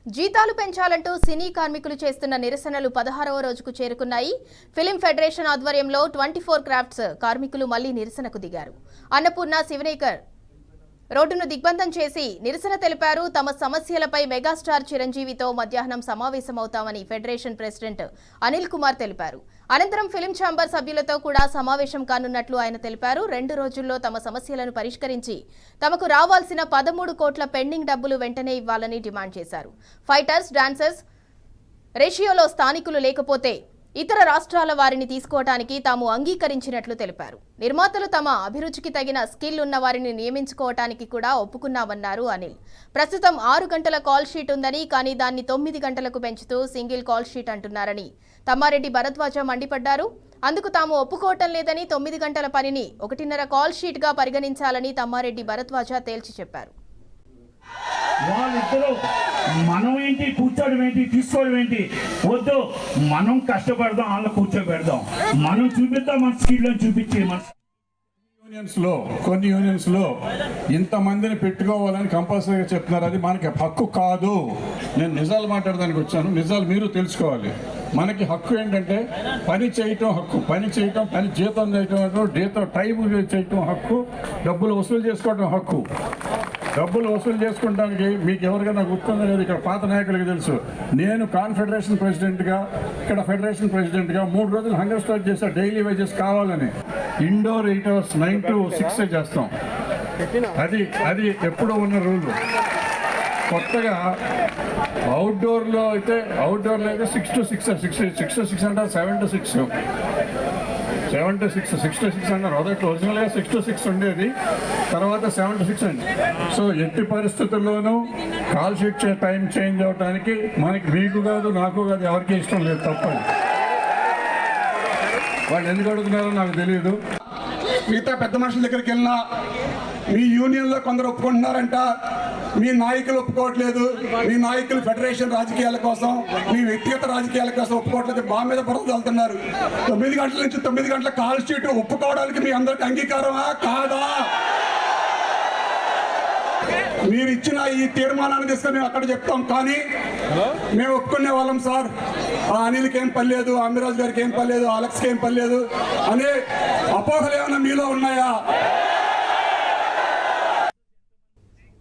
జీతాలు పెంచాలంటూ సినీ కార్మికులు చేస్తున్న నిరసనలు 16వ రోజుకు చేరుకున్నాయి. ఫిలిం ఫెడరేషన్ ఆధ్వర్యంలో 24 క్రాఫ్ట్స్ కార్మికులు మళ్లీ నిరసనకు దిగారు. అన్నపూర్ణ శివనేకర్ రోడ్డును దిగ్బంధం చేసి నిరసన తెలిపారు. తమ సమస్యలపై మెగాస్టార్ చిరంజీవితో మధ్యాహ్నం సమావేశమవుతామని ఫెడరేషన్ ప్రెసిడెంట్ అనిల్ కుమార్ తెలిపారు. అనంతరం ఫిలిం ఛాంబర్ సభ్యులతో కూడా సమావేశం కానున్నట్లు ఆయన తెలిపారు. 2 రోజుల్లో తమ సమస్యలను పరిష్కరించి తమకు రావాల్సిన 13 కోట్ల పెండింగ్ డబ్బులు వెంటనే ఇవ్వాలని డిమాండ్ చేశారు. ఫైటర్స్, డాన్సర్స్ రేషియోలో స్థానికులు లేకపోతే ఇతర రాష్ట్రాల వారిని తీసుకోవడానికి తాము అంగీకరించినట్లు తెలిపారు. నిర్మాతలు తమ అభిరుచికి తగిన స్కిల్ ఉన్న వారిని నియమించుకోవటానికి కూడా ఒప్పుకున్నామన్నారు అనిల్. ప్రస్తుతం 6 గంటల కాల్ షీట్ ఉందని, కానీ దాన్ని 9 గంటలకు పెంచుతూ సింగిల్ కాల్ షీట్ అంటున్నారని తమ్మారెడ్డి భరద్వాజ మండిపడ్డారు. అందుకు తాము ఒప్పుకోవటం లేదని, 9 గంటల పనిని 1.5 కాల్ షీట్ గా పరిగణించాలని తమ్మారెడ్డి భరద్వాజ తేల్చి చెప్పారు. వాళ్ళిద్దరూ మనం ఏంటి, కూర్చోవడం ఏంటి, తీసుకోవడం ఏంటి, వద్దు మనం కష్టపడదాం, వాళ్ళ కూర్చోబెడదాం, మనం చూపిద్దాం, మన స్కిల్లో చూపించి కొన్ని యూనియన్స్ లో ఇంతమందిని పెట్టుకోవాలని కంపల్సరీగా చెప్తున్నారు. అది మనకి హక్కు కాదు. నేను నిజాలు మాట్లాడడానికి వచ్చాను. నిజాలు మీరు తెలుసుకోవాలి. మనకి హక్కు ఏంటంటే పని చేయటం హక్కు, పని జీతం చేయటం, టైం చేయటం హక్కు, డబ్బులు వసూలు చేసుకోవటం హక్కు. డబ్బులు వసూలు చేసుకోవడానికి మీకు ఎవరికైనా గుర్తుందో లేదు, ఇక్కడ పాత నాయకులకి తెలుసు. నేను కాన్ఫెడరేషన్ ప్రెసిడెంట్గా, ఇక్కడ ఫెడరేషన్ ప్రెసిడెంట్గా 3 రోజులు హంగర్ స్ట్రైక్ చేస్తా. డైలీ వేజెస్ కావాలని. ఇండోర్ 8 hours, 9 to 6 చేస్తాం. అది ఎప్పుడూ ఉన్న రూల్. కొత్తగా అవుట్డోర్లో అయితే 6 to 6 అంటే 7 to 6 అన్నారు. మొదట్లో ఒరిజినల్గా 6 to 6 ఉండేది, తర్వాత 7 to 6 అండి. సో ఎట్టి పరిస్థితుల్లోనూ కాల్ షీట్ టైం చేంజ్ అవడానికి మీకు కాదు, నాకు కాదు, ఎవరికి ఇష్టం లేదు. తప్పదు. వాళ్ళు ఎందుకు అడుగుతున్నారో నాకు తెలియదు. మిగతా పెద్ద మనుషుల దగ్గరికి వెళ్ళినా మీ యూనియన్లో కొందరు ఒప్పుకుంటున్నారంట, మీ నాయకులు ఒప్పుకోవట్లేదు. మీ నాయకులు ఫెడరేషన్ రాజకీయాల కోసం, మీ వ్యక్తిగత రాజకీయాల కోసం ఒప్పుకోవట్లేదు. మా మీద బురద చల్లుతున్నారు. 9 గంటల నుంచి 9 గంటల కాల్ షీట్ ఒప్పుకోవడానికి మీ అందరికి అంగీకారమా కాదా? మీరు ఇచ్చిన ఈ తీర్మానాన్ని తీసుకొని మేము అక్కడ చెప్తాం, కానీ మేము ఒప్పుకునే వాళ్ళం సార్. ఆ అనిల్కి ఏం పర్లేదు, అమ్మిరాజు గారికి ఏం పర్లేదు, అలెక్స్కి ఏం పర్లేదు అనే అపోహలు ఏమైనా మీలో ఉన్నాయా?